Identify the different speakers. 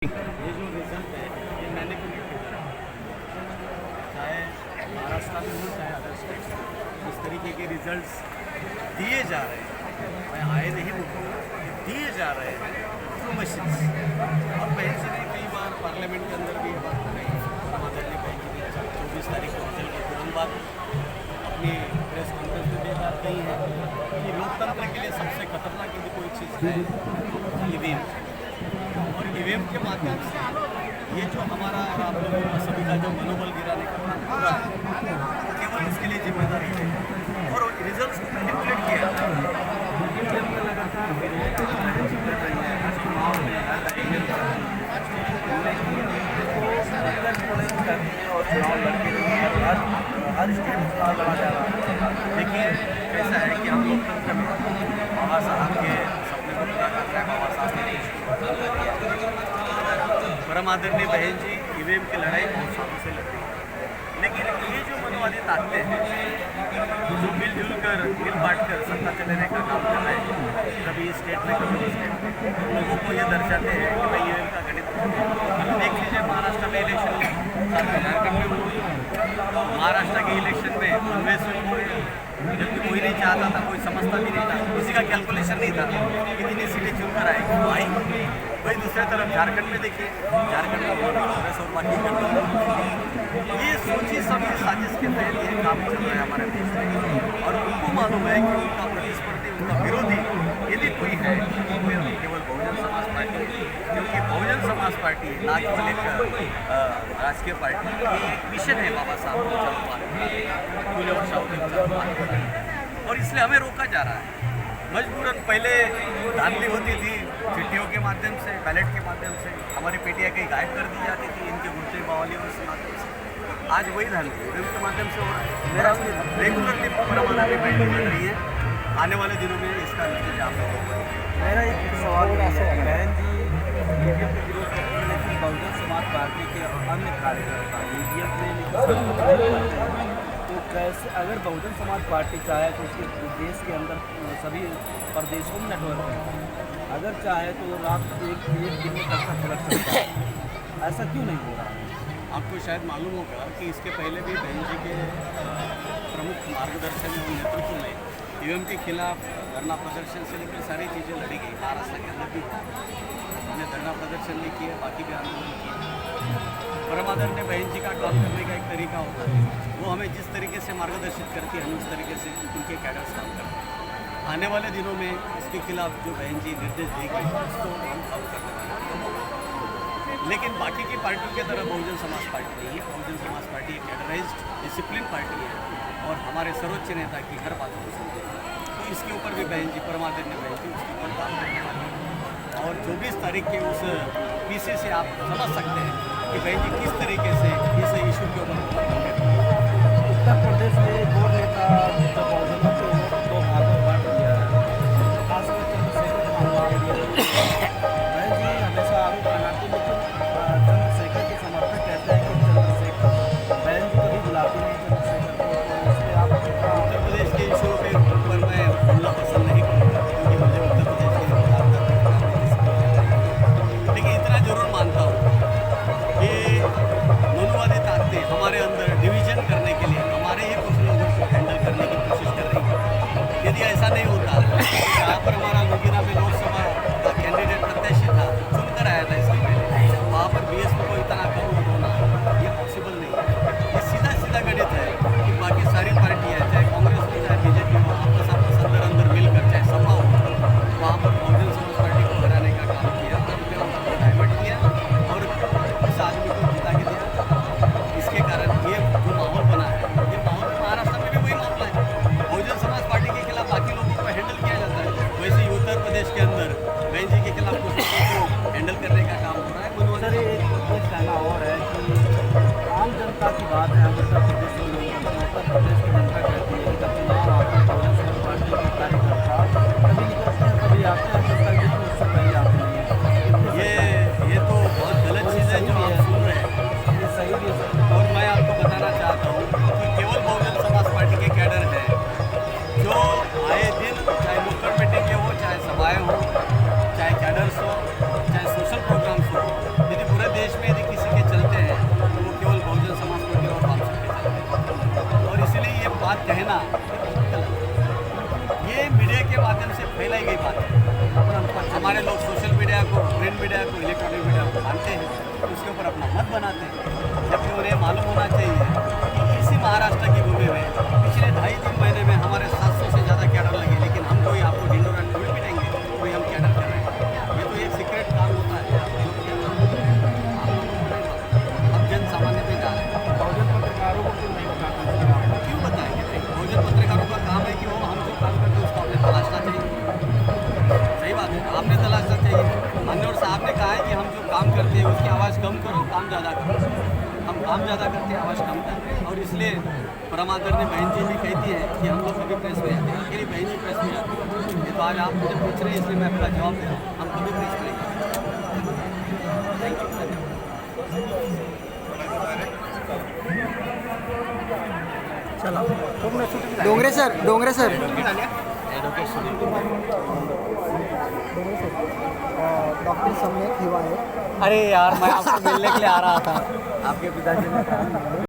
Speaker 1: ये जो रिजल्ट है ये मैंने प्रिडिक्ट किया चाहे महाराष्ट्र में हो चाहे अदर स्टेट्स में इस तरीके के रिजल्ट्स दिए जा रहे हैं। मैं आए नहीं बोलूँगा, दिए जा रहे हैं थ्रू मशीन्स। और बहन जी ने कई बार पार्लियामेंट के अंदर भी ये बात कही, आदरणीय बहन जी ने 24 तारीख को रिजल्ट के तुरंत बाद अपनी प्रेस कॉन्फ्रेंस में भी बात कही है कि लोकतंत्र के लिए सबसे खतरनाक यदि कोई चीज़ है ईवीएम, और ईवीएम के माध्यम से ये जो हमारा और आप लोगों का सभी का जो मनोबल गिराने का काम पूरा है, केवल इसके लिए जिम्मेदारी है। और रिजल्ट्स को मैनिपुलेट किया हर स्टेट में चुनाव लड़ा जा रहा है। देखिए ऐसा है कि हम लोकतंत्र में बाबा साहब के सपने को पूरा करना है। बाबा साहब ने परम आदरणीय बहन जी ईवीएम की लड़ाई बहुत सालों से लड़ रही है, लेकिन ये जो मनवादी ताकतें हैं जो मिलजुल कर मिल बांट कर सत्ता चलाने का काम कर रहे हैं, कभी इस स्टेट में कभी उस स्टेट में, लोगों को ये दर्शाते हैं कि भाई ईवीएम का गणित देख लीजिए। महाराष्ट्र में इलेक्शन झारखंड में हुई, महाराष्ट्र के इलेक्शन में अन्वेषण हुए, जबकि कोई नहीं चाहता था, कोई समझता भी नहीं था, किसी का कैलकुलेशन नहीं था कितनी सीटें चुनकर आएगी। वही दूसरे तरफ झारखंड में देखिए, झारखंड में कांग्रेस और बाकी ये सोची समझी साजिश के तहत ये काम चल रहा है हमारे देश में। और उनको मालूम है कि उनका प्रतिस्पर्धी, उनका विरोधी यदि कोई है तो केवल बहुजन समाज पार्टी, क्योंकि बहुजन समाज पार्टी ना केवल एक राजकीय पार्टी, ये एक मिशन है बाबा साहब को चालू मारने, फूले और शाह, और इसलिए हमें रोका जा रहा है मजबूरन। पहले धांधली होती थी चिट्ठियों के माध्यम से, बैलेट के माध्यम से, हमारी पेटियाँ कहीं गायब कर दी जाती थी इनके गुर्जे बावलियों के माध्यम से। आज वही धांधली ईवीएम के माध्यम से हो रहा है। मेरा रेगुलरली परमानेंटली बैठक बन रही है, आने वाले दिनों में इसका नतीजा आप लोगों को।
Speaker 2: मेरा एक सवाल बहन जी ईवीएम के विरोध करते हैं, लेकिन बहुजन समाज पार्टी के अन्य कार्यकर्ता ईवीएम में तो कैसे, अगर बहुजन समाज पार्टी चाहे तो उसके देश के अंदर सभी प्रदेशों में नेटवर्क है, अगर चाहे तो रात एक दिन में तक पलट सकता है, ऐसा क्यों नहीं हो रहा है?
Speaker 1: आपको शायद मालूम होगा कि इसके पहले भी बहन जी के प्रमुख मार्गदर्शन और नेतृत्व में ईवीएम के खिलाफ धरना प्रदर्शन से लेकर सारी चीज़ें लड़ी गई। महाराष्ट्र के अंदर भी हमने धरना प्रदर्शन नहीं किया, बाकी भी आंदोलन किए। परमादरणीय बहन जी का काम करने का एक तरीका होता है, वो हमें जिस तरीके से मार्गदर्शित करती है हम उस तरीके से उनके कैडर्स काम करते हैं। आने वाले दिनों में इसके खिलाफ जो बहन जी निर्देश देगी उसको हम काम करने वाले हैं। लेकिन बाकी की पार्टियों की तरह बहुजन समाज पार्टी नहीं है। बहुजन समाज पार्टी एक कैडराइज्ड डिसिप्लिन पार्टी है और हमारे सर्वोच्च नेता की हर बात को सुनते हैं। तो इसके ऊपर भी बहन जी, परमादरणीय बहन जी उसके ऊपर काम करने वाली है। और 24 तारीख के उस पीसी से आप समझ सकते हैं कि बहन जी किस तरीके से इस इशू के ऊपर
Speaker 2: उत्तर प्रदेश में दो नेता बहुजनों को दो भागों में बांट दिया है, खासकर चंद्रशेखर बहन जी हमेशा आरोप लगाती, लेकिन चंद्रशेखर के समर्थक कहते हैं कि चंद्रशेखर बहन जी कभी बुलाती नहीं चंद्रशेखर को, तो इसलिए आप
Speaker 1: उत्तर प्रदेश के इशू के ऊपर मैं बोलना पसंद नहीं करूँगा, क्योंकि मुझे उत्तर प्रदेश के लेकिन इतना जरूर मानता हूँ कि मनोवादी ताकतें हमारे अंदर डिवीजन करने के लिए, हमारे ही कुछ लोगों को हैंडल करने की मीडिया को, इलेक्ट्रॉनिक मीडिया को मानते हैं, उसके ऊपर अपना मत बनाते हैं, जबकि उन्हें मालूम होना चाहिए कि इसी महाराष्ट्र की भूमि में पिछले 2.5-3 महीने में हमारे 700 से ज़्यादा कैडर लगे, लेकिन हम कोई आपको ढिंडोरा थोड़ी पिटेंगे, कोई हम कैडर कर रहे हैं। ये तो एक सीक्रेट काम होता है। अब जन सामान्य पे जा रहे हैं,
Speaker 2: बहुजन पत्रकारों को क्यों नहीं बताते?
Speaker 1: क्यों बताएंगे? बहुजन पत्रकारों का काम है कि वो हम जो काम करते हैं उसको आपने तलाशना चाहिए। सही बात है, आपने तलाशना चाहिए। मान्यवर साहब ने कहा है कि हम जो काम करते हैं उसकी आवाज़ कम करो, काम ज़्यादा करो। हम काम ज़्यादा करते हैं, आवाज़ कम करते हैं, और इसलिए परमादरणीय बहन जी भी कहती है कि हम लोग कभी प्रेस में आते हैं, अकेली बहन जी प्रेस में आती है। ये तो आज आप मुझे पूछ रहे हैं, इसलिए मैं अपना जवाब दे रहा हूँ। हम कभी प्रेस में नहीं आते। Thank you.
Speaker 3: Dongre sir
Speaker 1: Dongre sir
Speaker 3: doctor सम्यक हिवाळे
Speaker 1: अरे यार, मैं आपको मिलने के लिए आ रहा था, आपके पिताजी ने कहा